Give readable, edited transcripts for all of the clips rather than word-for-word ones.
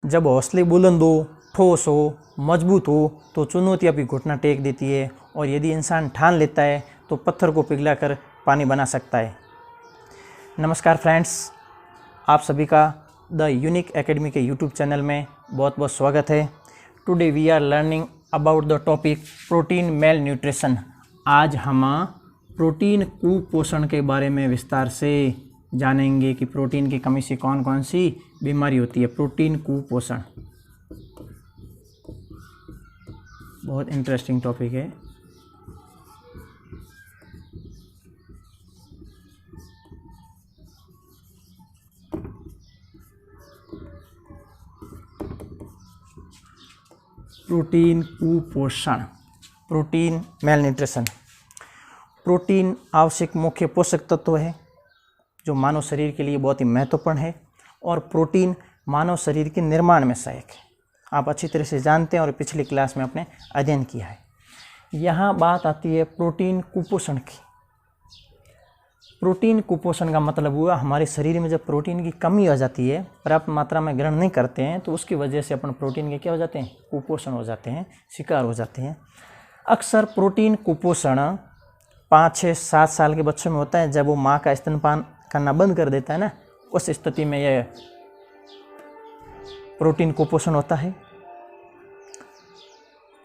जब हौसले बुलंद हो, ठोस हो, मजबूत हो तो चुनौतियाँ भी घुटना टेक देती है, और यदि इंसान ठान लेता है तो पत्थर को पिघलाकर पानी बना सकता है। नमस्कार फ्रेंड्स, आप सभी का द यूनिक एकेडमी के यूट्यूब चैनल में बहुत बहुत स्वागत है। Today we are learning about the topic protein malnutrition. आज हम प्रोटीन कुपोषण के बारे में विस्तार से जानेंगे कि प्रोटीन की कमी से कौन कौन सी बीमारी होती है। प्रोटीन कुपोषण बहुत इंटरेस्टिंग टॉपिक है। प्रोटीन कुपोषण, प्रोटीन मेल न्यूट्रिशन। प्रोटीन आवश्यक मुख्य पोषक तत्व है जो मानव शरीर के लिए बहुत ही महत्वपूर्ण है, और प्रोटीन मानव शरीर के निर्माण में सहायक है। आप अच्छी तरह से जानते हैं और पिछली क्लास में आपने अध्ययन किया है। यहाँ बात आती है प्रोटीन कुपोषण की। प्रोटीन कुपोषण का मतलब हुआ हमारे शरीर में जब प्रोटीन की कमी हो जाती है, पर्याप्त मात्रा में ग्रहण नहीं करते हैं, तो उसकी वजह से अपन प्रोटीन के क्या हो जाते हैं, कुपोषण हो जाते हैं, शिकार हो जाते हैं। अक्सर प्रोटीन कुपोषण 5, 6, 7 साल के बच्चों में होता है। जब वो माँ का स्तनपान करना बंद कर देता है ना, उस स्थिति में यह प्रोटीन कुपोषण होता है।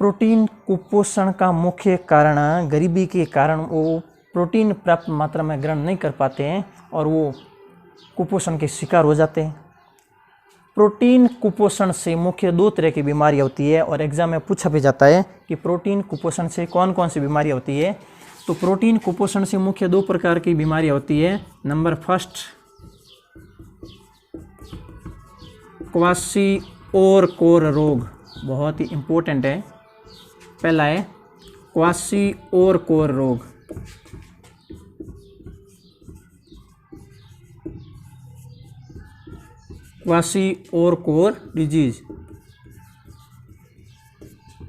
प्रोटीन कुपोषण का मुख्य कारण गरीबी के कारण वो प्रोटीन पर्याप्त मात्रा में ग्रहण नहीं कर पाते हैं और वो कुपोषण के शिकार हो जाते हैं। प्रोटीन कुपोषण से मुख्य 2 तरह की बीमारियां होती है, और एग्जाम में पूछा भी जाता है कि प्रोटीन कुपोषण से कौन कौन सी बीमारियां होती है। तो प्रोटीन कुपोषण से मुख्य 2 प्रकार की बीमारियां होती है। नंबर फर्स्ट, क्वाशिओरकोर रोग, बहुत ही इम्पोर्टेंट है। पहला है क्वाशिओरकोर रोग। क्वाशिओरकोर डिजीज।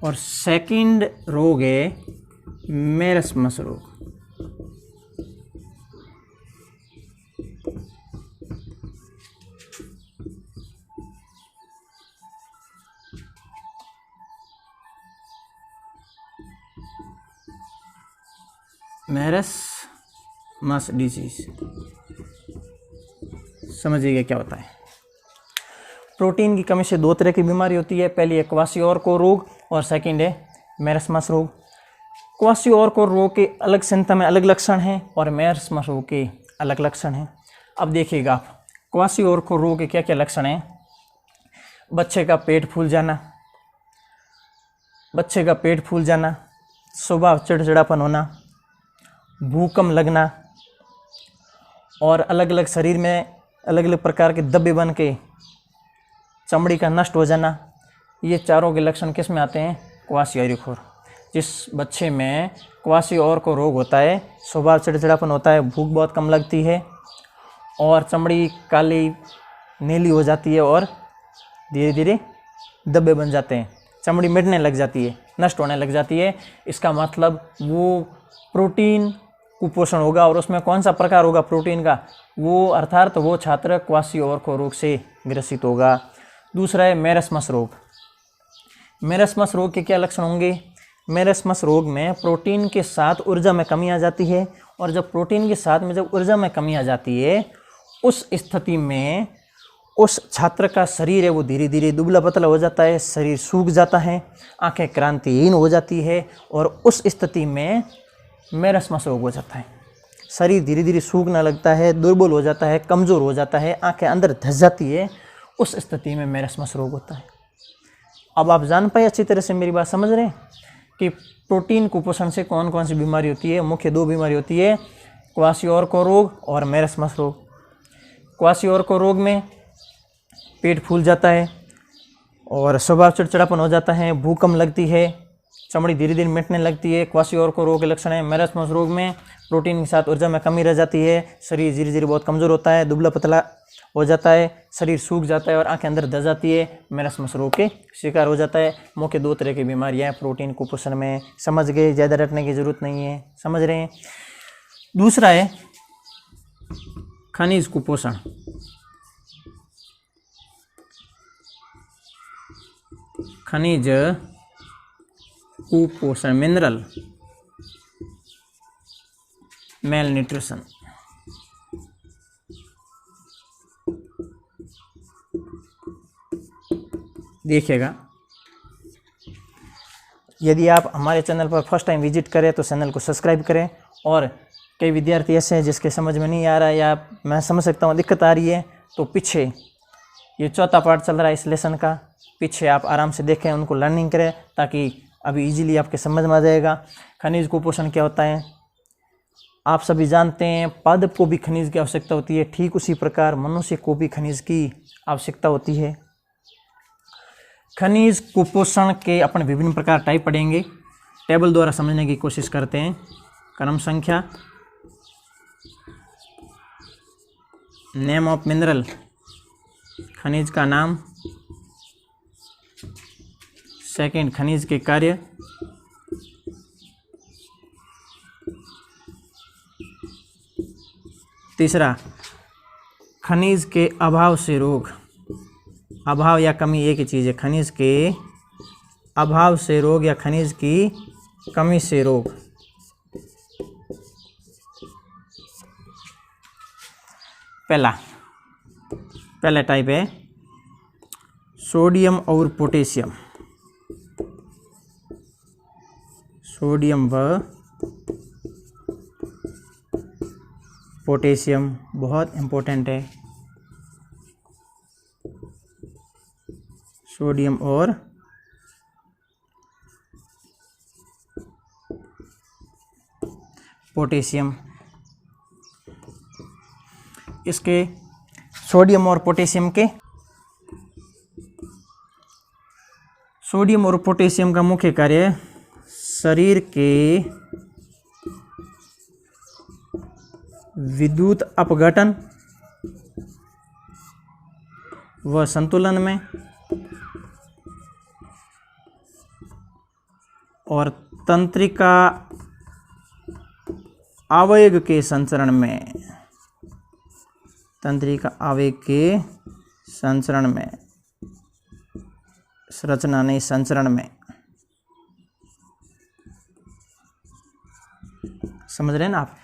और सेकंड रोग है मेरस्मस रोग। मेरस्मस डिजीज, समझिएगा क्या होता है। प्रोटीन की कमी से 2 तरह की बीमारी होती है। पहली है क्वाशिओरकोर रोग और सेकंड है मेरस्मस रोग। क्वाशिओरकोर रोग के अलग संख्या में अलग लक्षण हैं और मेरस्मस रोग के अलग लक्षण हैं। अब देखिएगा आप, क्वाशिओरकोर रोग के क्या क्या लक्षण हैं। बच्चे का पेट फूल जाना, स्वभाव चिड़चिड़ापन होना, भूकंप लगना, और अलग अलग शरीर में अलग अलग प्रकार के धब्बे बन के चमड़ी का नष्ट हो जाना। ये चारों के लक्षण किस में आते हैं, क्वाशिओरकोर। जिस बच्चे में क्वाशिओरकोर रोग होता है, स्वभाव चिड़चिड़ापन होता है, भूख बहुत कम लगती है, और चमड़ी काली नीली हो जाती है, और धीरे धीरे धब्बे बन जाते हैं, चमड़ी मिटने लग जाती है, नष्ट होने लग जाती है। इसका मतलब वो प्रोटीन कुपोषण होगा। और उसमें कौन सा प्रकार होगा प्रोटीन का, वो अर्थात वो छात्र क्वाशिओरकोर रोग से ग्रसित होगा। दूसरा है मेरस्मस रोग। मेरस्मस रोग के क्या लक्षण होंगे। मेरस्मस रोग में प्रोटीन के साथ ऊर्जा में कमी आ जाती है, और जब प्रोटीन के साथ में जब ऊर्जा में कमी आ जाती है, उस स्थिति में उस छात्र का शरीर है वो धीरे धीरे दुबला पतला हो जाता है, शरीर सूख जाता है, आंखें क्रांतिहीन हो जाती है, और उस स्थिति में मेरस्मस रोग हो जाता है। शरीर धीरे धीरे सूखने लगता है, दुर्बल हो जाता है, कमज़ोर हो जाता है, आंखें अंदर धंस जाती है। उस स्थिति में मेरस्मस रोग होता है। अब आप जान पाए अच्छी तरह से, मेरी बात समझ रहे हैं कि प्रोटीन कुपोषण से कौन कौन सी बीमारी होती है। मुख्य 2 बीमारी होती है, क्वाशिओरकोर रोग और मेरस्मस रोग। क्वाशिओरकोर रोग में पेट फूल जाता है और स्वभाव चिड़चिड़ापन हो जाता है, भूकंप लगती है, चमड़ी धीरे धीरे मिटने लगती है। क्वाशिओरकोर रोग के लक्षण है। मेरस्मस रोग में प्रोटीन के साथ ऊर्जा में कमी रह जाती है, शरीर धीरे धीरे बहुत कमज़ोर होता है, दुबला पतला हो जाता है, शरीर सूख जाता है और आंखें अंदर धंस जाती है, मेरस्मस रोग के शिकार हो जाता है। मुख्य 2 तरह की बीमारियां हैं प्रोटीन कुपोषण में। समझ गए, ज़्यादा रटने की ज़रूरत नहीं है, समझ रहे हैं। दूसरा है खनिज कुपोषण। खनिज कुपोषण, मिनरल मेल न्यूट्रिशन। देखिएगा, यदि आप हमारे चैनल पर फर्स्ट टाइम विजिट करें तो चैनल को सब्सक्राइब करें। और कई विद्यार्थी ऐसे हैं जिसके समझ में नहीं आ रहा है या मैं समझ सकता हूँ दिक्कत आ रही है, तो पीछे ये चौथा पार्ट चल रहा है इस लेसन का, पीछे आप आराम से देखें, उनको लर्निंग करें ताकि अभी इजीली आपके समझ में आ जाएगा। खनिज कुपोषण क्या होता है आप सभी जानते हैं। पादप को भी खनिज की आवश्यकता होती है, ठीक उसी प्रकार मनुष्य को भी खनिज की आवश्यकता होती है। खनिज कुपोषण के अपन विभिन्न प्रकार टाइप पढ़ेंगे, टेबल द्वारा समझने की कोशिश करते हैं। क्रम संख्या, नेम ऑफ मिनरल, खनिज का नाम। सेकंड, खनिज के कार्य। तीसरा, खनिज के अभाव से रोग। अभाव या कमी एक ही चीज़ है, खनिज के अभाव से रोग या खनिज की कमी से रोग। पहला टाइप है सोडियम और पोटेशियम। सोडियम व पोटेशियम बहुत इम्पोर्टेंट है। सोडियम और पोटेशियम, इसके सोडियम और पोटेशियम का मुख्य कार्य शरीर के विद्युत अपघटन व संतुलन में और तंत्रिका आवेग के संचरण में, तंत्रिका आवेग के संचरण में, संरचना नहीं संचरण में, समझ रहे हैं ना आप।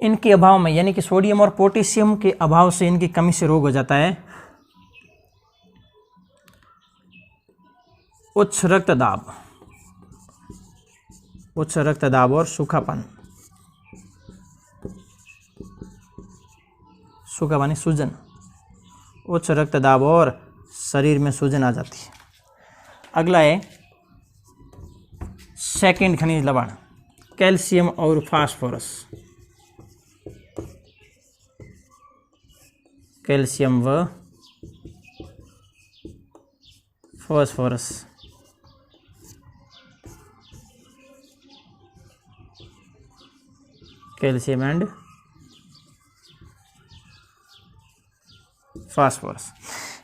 इनके अभाव में यानी कि सोडियम और पोटेशियम के अभाव से इनकी कमी से रोग हो जाता है उच्च रक्तदाब, उच्च रक्तदाब और सूखापन। सूखापन सूजन, उच्च रक्तदाब और शरीर में सूजन आ जाती है। अगला है सेकंड खनिज लवण, कैल्शियम और फास्फोरस। कैल्शियम व phosphorus. Calcium and phosphorus.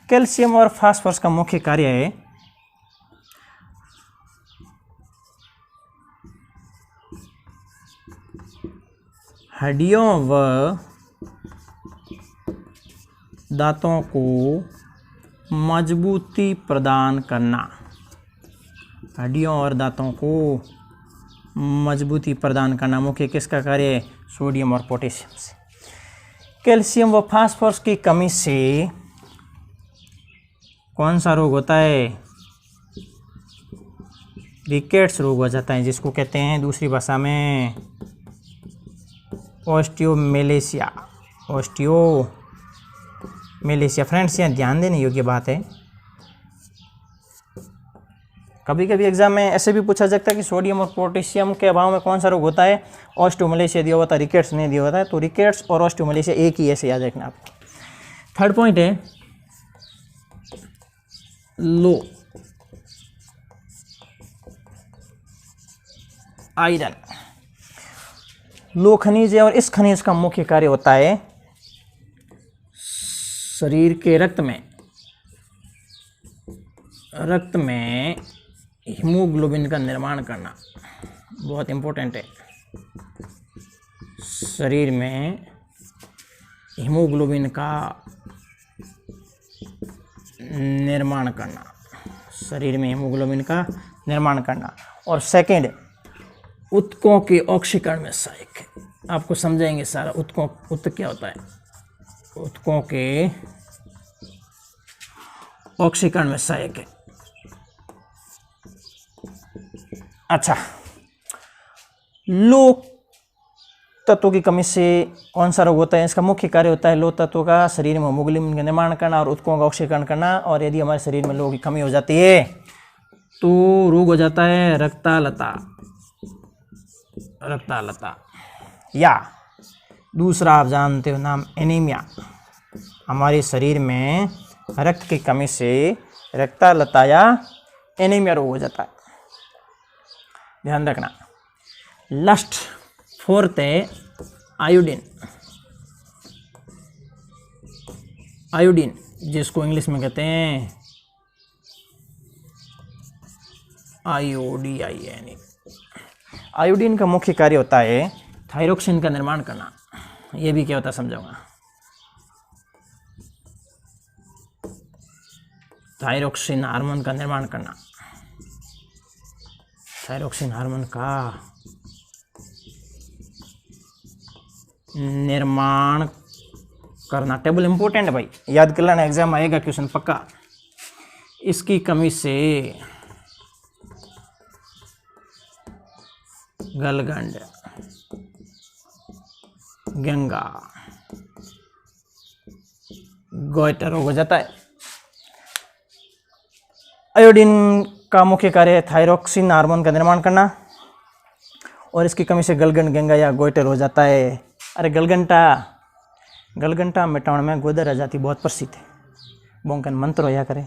Calcium और फास्फोरस का मुख्य कार्य है हड्डियों व दांतों को मजबूती प्रदान करना। हड्डियों और दांतों को मजबूती प्रदान करना मुख्य किसका कार्य है? सोडियम और पोटेशियम से। कैल्शियम व फास्फोरस की कमी से कौन सा रोग होता है? रिकेट्स रोग हो जाता है, जिसको कहते हैं दूसरी भाषा में ऑस्टियोमेलेशिया। ऑस्टियोमेलेशिया। फ्रेंड्स, यहाँ ध्यान देने योग्य बात है, कभी कभी एग्जाम में ऐसे भी पूछा जाता है कि सोडियम और पोटेशियम के अभाव में कौन सा रोग होता है? ऑस्टियोमेलेशिया दिया होता है, रिकेट्स नहीं दिया होता है। तो रिकेट्स और ऑस्टियोमेलेशिया एक ही, ऐसे याद रखना आपको। थर्ड पॉइंट है लो आयरन। लो खनिज है और इस खनिज का मुख्य कार्य होता है शरीर के रक्त में हीमोग्लोबिन का निर्माण करना। बहुत इंपॉर्टेंट है, शरीर में हीमोग्लोबिन का निर्माण करना। शरीर में हीमोग्लोबिन का निर्माण करना। और सेकंड, ऊतकों के ऑक्सीकरण में सहायक है। आपको समझाएंगे सारा ऊतक क्या होता है, ऊतकों के ऑक्सीकरण में सहायक है। अच्छा, लोह तत्व की कमी से कौन सा रोग होता है? इसका मुख्य कार्य होता है लोह तत्व का शरीर में हीमोग्लोबिन का निर्माण करना और ऊतकों का ऑक्सीकरण करना। और यदि हमारे शरीर में लोह की कमी हो जाती है तो रोग हो जाता है रक्ताल्पता, रक्ताल्पता, या दूसरा आप जानते हो नाम एनीमिया। हमारे शरीर में रक्त की कमी से रक्ताल्पता या एनीमिया रोग हो जाता है, ध्यान रखना। लास्ट फोर्थ है आयोडीन। आयोडीन जिसको इंग्लिश में कहते हैं IODIN। आयोडीन का मुख्य कार्य होता है थायरोक्सिन का निर्माण करना। ये भी क्या होता है समझाऊंगा। थायरोक्सिन हार्मोन का निर्माण करना, थायरोक्सिन हार्मोन का निर्माण करना। टेबल इंपॉर्टेंट है भाई, याद कर लेना, एग्जाम आएगा क्वेश्चन पक्का। इसकी कमी से गलगंड, गंगा, गोइटर रोग हो जाता है। आयोडीन का मुख्य कार्य है थायरोक्सिन हार्मोन का निर्माण करना और इसकी कमी से गलगंड, गंगा या गोइटर हो जाता है। अरे गलगंटा मिटाने में गोदर आ जाती बहुत प्रसिद्ध है। बोंकन मंत्र होया करे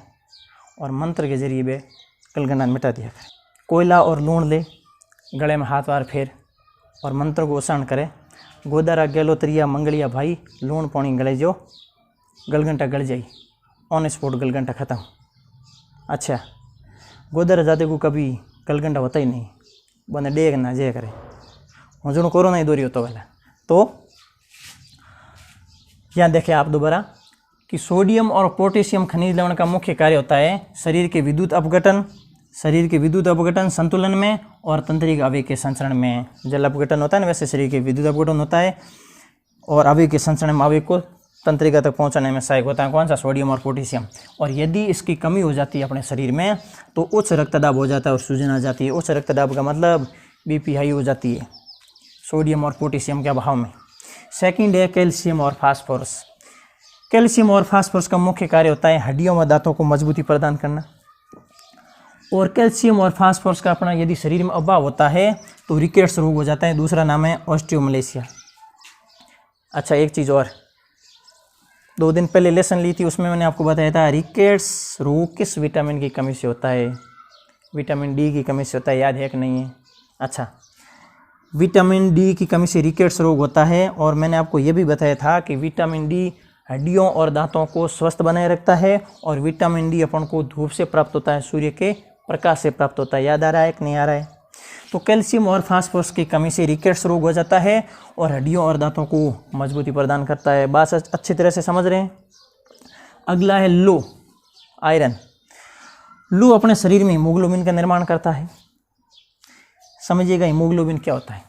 और मंत्र के जरिए वे गलगंडा मिटा दिया करे। कोयला और लूण ले, गले में हाथ वार फेर और मंत्र को उच्चारण करे। गोदरा गेलोतरिया मंगलिया भाई, लूण पानी गले जो गलगंटा गल जाई, ऑन स्पॉट गलगंटा खत्म। अच्छा, गोदर जाते को कभी गलगंडा होता ही नहीं, बने डेग ना जे करे हुजून कोरोना ही दोरी होता वाला। तो यहाँ देखें आप दोबारा कि सोडियम और पोटेशियम खनिज लवण का मुख्य कार्य होता है शरीर के विद्युत अपघटन, संतुलन में और तंत्रिक अवयव के संचरण में। जल अपघटन होता है ना, वैसे शरीर के विद्युत अपघटन होता है और अवयव के संचरण में अवयव को तंत्रिका तक पहुंचाने में सहायक होता है। कौन सा? सोडियम और पोटेशियम। और यदि इसकी कमी हो जाती है अपने शरीर में तो उच्च रक्तदाब हो जाता है और सूजन आ जाती है। उच्च रक्तदाब का मतलब बीपी हाई हो जाती है सोडियम और पोटेशियम के अभाव में। सेकंड है कैल्शियम और फास्फोरस। कैल्शियम और फास्फोरस का मुख्य कार्य होता है हड्डियों व दांतों को मजबूती प्रदान करना। और कैल्शियम और फास्फोरस का अपना यदि शरीर में अभाव होता है तो रिकेट्स रोग हो जाता है। दूसरा नाम है ऑस्टियोमलेशिया। अच्छा, एक चीज़ और, 2 दिन पहले लेसन ली थी, उसमें मैंने आपको बताया था रिकेट्स रोग किस विटामिन की कमी से होता है? विटामिन डी की कमी से होता है। याद है कि नहीं है? अच्छा, विटामिन डी की कमी से रिकेट्स रोग होता है। और मैंने आपको ये भी बताया था कि विटामिन डी हड्डियों और दांतों को स्वस्थ बनाए रखता है और विटामिन डी अपन को धूप से प्राप्त होता है, सूर्य के प्रकाश से प्राप्त होता है। याद आ रहा है कि नहीं आ रहा है? तो कैल्शियम और फास्फोरस की कमी से रिकेट्स रोग हो जाता है और हड्डियों और दांतों को मजबूती प्रदान करता है। बात अच्छी तरह से समझ रहे हैं? अगला है लो, आयरन। लो अपने शरीर में हीमोग्लोबिन का निर्माण करता है। समझिएगा हीमोग्लोबिन क्या होता है।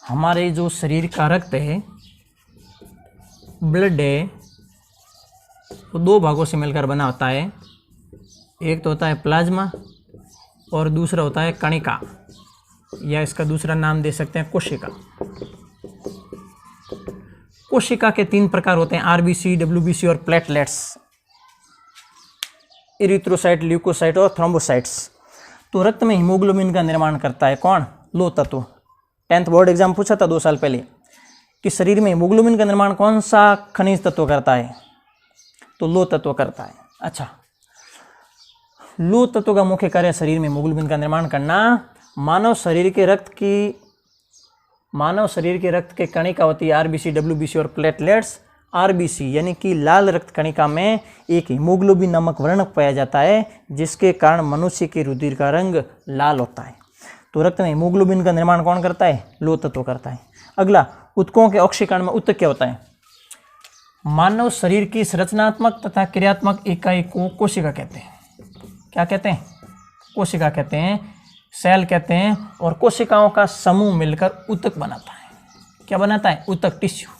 हमारे जो शरीर का रक्त है, ब्लड है, वो 2 भागों से मिलकर बना होता है। एक तो होता है प्लाज्मा और दूसरा होता है कणिका, या इसका दूसरा नाम दे सकते हैं कोशिका। कोशिका के 3 प्रकार होते हैं, आरबीसी, डब्ल्यूबीसी और प्लेटलेट्स, इरिथ्रोसाइट, ल्यूकोसाइट और थ्रोम्बोसाइट्स। तो रक्त में हीमोग्लोबिन का निर्माण करता है कौन? लो तत्व। 10th बोर्ड एग्जाम पूछा था 2 साल पहले कि शरीर में हीमोग्लोबिन का निर्माण कौन सा खनिज तत्व करता है? तो लो तत्व करता है। अच्छा, लो तत्व का मुख्य कार्य शरीर में हीमोग्लोबिन का निर्माण करना। मानव शरीर के रक्त के कणिका होती है आरबीसी, डब्ल्यूबीसी और प्लेटलेट्स। आरबीसी यानी कि लाल रक्त कणिका में एक हीमोग्लोबिन नामक वर्णक पाया जाता है जिसके कारण मनुष्य के रुधिर का रंग लाल होता है। तो रक्त में हीमोग्लोबिन का निर्माण कौन करता है? लो तत्व करता है। अगला, ऊतकों के ऑक्सीकरण में ऊतक क्या होता है? मानव शरीर की संरचनात्मक तथा क्रियात्मक इकाई को कोशिका कहते हैं। क्या कहते हैं? कोशिका कहते हैं, सेल कहते हैं। और कोशिकाओं का समूह मिलकर ऊतक बनाता है। क्या बनाता है? ऊतक, टिश्यू।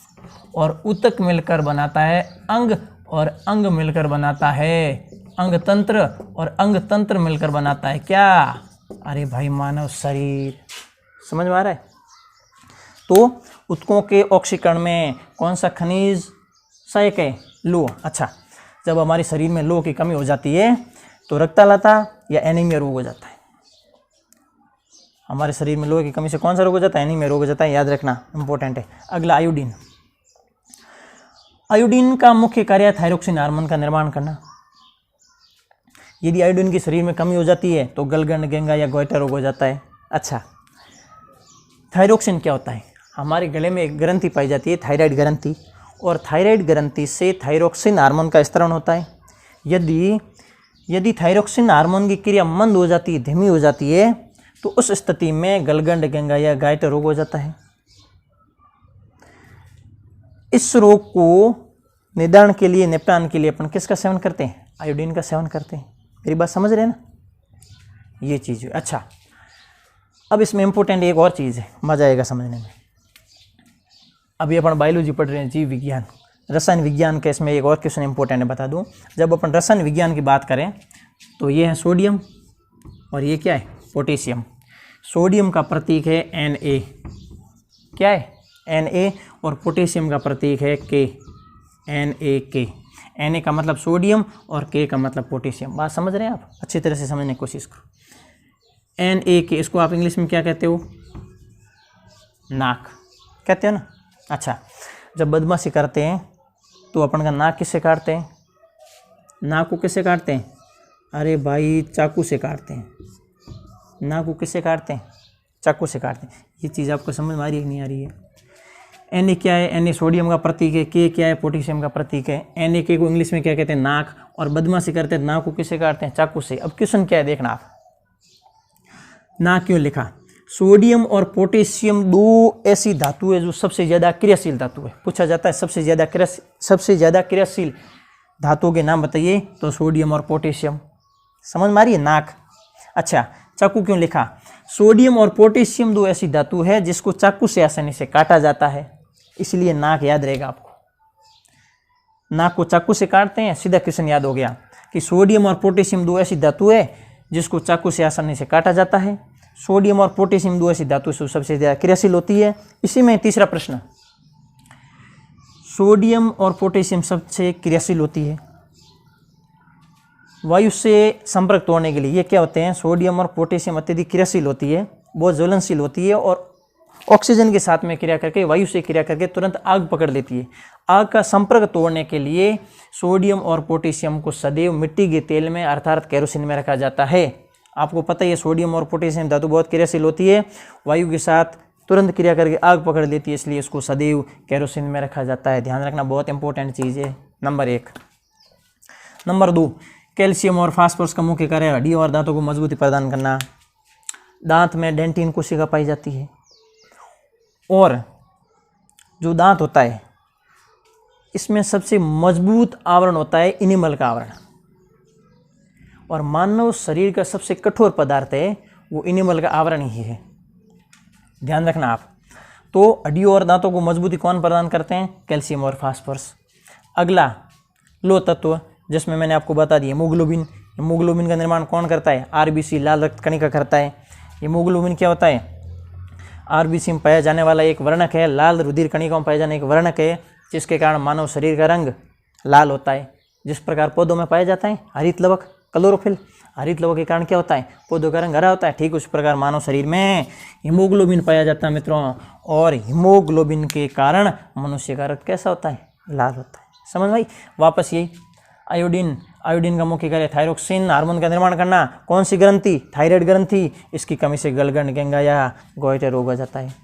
और ऊतक मिलकर बनाता है अंग, और अंग मिलकर बनाता है अंग तंत्र, और अंग तंत्र मिलकर बनाता है क्या? अरे भाई, मानव शरीर। समझ में आ रहा है? तो ऊतकों के ऑक्सीकरण में कौन सा खनिज सहायक है? लोह। अच्छा, जब हमारे शरीर में लोह की कमी हो जाती है तो रक्ताल्पता या एनीमिया रोग हो जाता है। हमारे शरीर में लोह की कमी से कौन सा रोग हो जाता है? एनीमिया रोग हो जाता है। याद रखना, इंपॉर्टेंट है। अगला, आयोडीन। आयोडीन का मुख्य कार्य है थायरोक्सिन हार्मोन का निर्माण करना। यदि आयोडीन की शरीर में कमी हो जाती है तो गलगंड, गेंगा या गोइटर रोग हो जाता है। अच्छा, थायरोक्सिन क्या होता है? हमारे गले में एक ग्रंथि पाई जाती है, थायराइड ग्रंथि, और थायराइड ग्रंथि से थायरोक्सिन हार्मोन का स्त्राव होता है। यदि थायरोक्सिन हार्मोन की क्रिया मंद हो जाती है, धीमी हो जाती है, तो उस स्थिति में गलगंड, गेंगा या गाइटर रोग हो जाता है। इस रोग को निदान के लिए, निपटान के लिए अपन किसका सेवन करते हैं? आयोडीन का सेवन करते हैं। मेरी बात समझ रहे हैं ना? ये चीज़ है। अच्छा, अब इसमें इंपॉर्टेंट एक और चीज़ है, मजा आएगा समझने में। अभी अपन बायोलॉजी पढ़ रहे हैं, जीव विज्ञान, रसायन विज्ञान का इसमें एक और क्वेश्चन इंपॉर्टेंट है, बता दूं। जब अपन रसायन विज्ञान की बात करें तो ये है सोडियम, और ये क्या है? पोटेशियम। सोडियम का प्रतीक है Na। क्या है? Na। और पोटेशियम का प्रतीक है K, NaK। Na का मतलब सोडियम और K का मतलब पोटेशियम। बात समझ रहे हैं आप? अच्छी तरह से समझने की कोशिश करो। NaK, इसको आप इंग्लिश में क्या कहते हो? नाक कहते हो ना? अच्छा, जब बदमाशी करते हैं तो अपन का नाक किससे काटते हैं? नाक को किससे काटते हैं? अरे भाई, चाकू से काटते हैं। नाक को किससे काटते हैं? चाकू से काटते हैं। ये चीज़ आपको समझ में आ रही है कि नहीं आ रही है? Na क्या है? Na सोडियम का प्रतीक है। K क्या है? पोटेशियम का प्रतीक है। NaK को इंग्लिश में क्या कहते हैं? नाक। और बदमाशी करते हैं नाक को किससे काटते हैं? चाकू से। अब क्वेश्चन क्या है देखना आप, नाक क्यों लिखा? सोडियम और पोटेशियम दो ऐसी धातु है जो सबसे ज़्यादा क्रियाशील धातु है। पूछा जाता है सबसे ज़्यादा क्रियाशील धातुओं के नाम बताइए, तो सोडियम और पोटेशियम। समझ में आ रही है? नाक। अच्छा, चाकू क्यों लिखा? सोडियम और पोटेशियम दो ऐसी धातु है जिसको चाकू से आसानी से काटा जाता है, इसलिए नाक याद रहेगा आपको। नाक को चाकू से काटते हैं, सीधा क्वेश्चन याद हो गया कि सोडियम और पोटेशियम दो ऐसी धातु है जिसको चाकू से आसानी से काटा जाता है। सोडियम और पोटेशियम दो ऐसी धातु से सबसे ज़्यादा क्रियाशील होती है। इसी में तीसरा प्रश्न, सोडियम और पोटेशियम सबसे क्रियाशील होती है वायु से संपर्क तोड़ने के लिए। ये क्या होते हैं? सोडियम और पोटेशियम अत्यधिक क्रियाशील होती है, बहुत ज्वलनशील होती है, और ऑक्सीजन के साथ में क्रिया करके, वायु से क्रिया करके तुरंत आग पकड़ लेती है। आग का संपर्क तोड़ने के लिए सोडियम और पोटेशियम को सदैव मिट्टी के तेल में अर्थात केरोसिन में रखा जाता है। आपको पता है सोडियम और पोटेशियम धातु बहुत क्रियाशील होती है, वायु के साथ तुरंत क्रिया करके आग पकड़ लेती है, इसलिए इसको सदैव केरोसिन में रखा जाता है। ध्यान रखना, बहुत इंपॉर्टेंट चीज़ है। नंबर 1। नंबर 2, कैल्शियम और फास्फोरस का मुख्य कार्य हड्डियों और दांतों को मजबूती प्रदान करना। दांत में डेंटिन कोशिका पाई जाती है, और जो दांत होता है इसमें सबसे मजबूत आवरण होता है इनेमल का आवरण, और मानव शरीर का सबसे कठोर पदार्थ है वो इनेमल का आवरण ही है। ध्यान रखना आप। तो हड्डियों और दांतों को मजबूती कौन प्रदान करते हैं? कैल्शियम और फास्फोरस। अगला, लोह तत्व, जिसमें मैंने आपको बता दिया हीमोग्लोबिन। हीमोग्लोबिन का निर्माण कौन करता है? आरबीसी, लाल रक्त कणिका करता है। हीमोग्लोबिन क्या होता है? आरबीसी में पाया जाने वाला एक वर्णक है, लाल रुधिर कणिकाओं में पाया जाने एक वर्णक है, जिसके कारण मानव शरीर का रंग लाल होता है। जिस प्रकार पौधों में पाया जाता है हरित लवक, क्लोरोफिल, हरित लवक के कारण क्या होता है? पौधों का रंग हरा होता है। ठीक उस प्रकार मानव शरीर में हीमोग्लोबिन पाया जाता है मित्रों, और हीमोग्लोबिन के कारण मनुष्य का रक्त कैसा होता है? लाल होता है। समझ भाई? वापस यही, आयोडीन का मुख्य कार्य थायरोक्सिन हार्मोन का निर्माण करना। कौन सी ग्रंथि? थायराइड ग्रंथि। इसकी कमी से गलगंड, गेंगा या गोइटर रोग हो जाता है।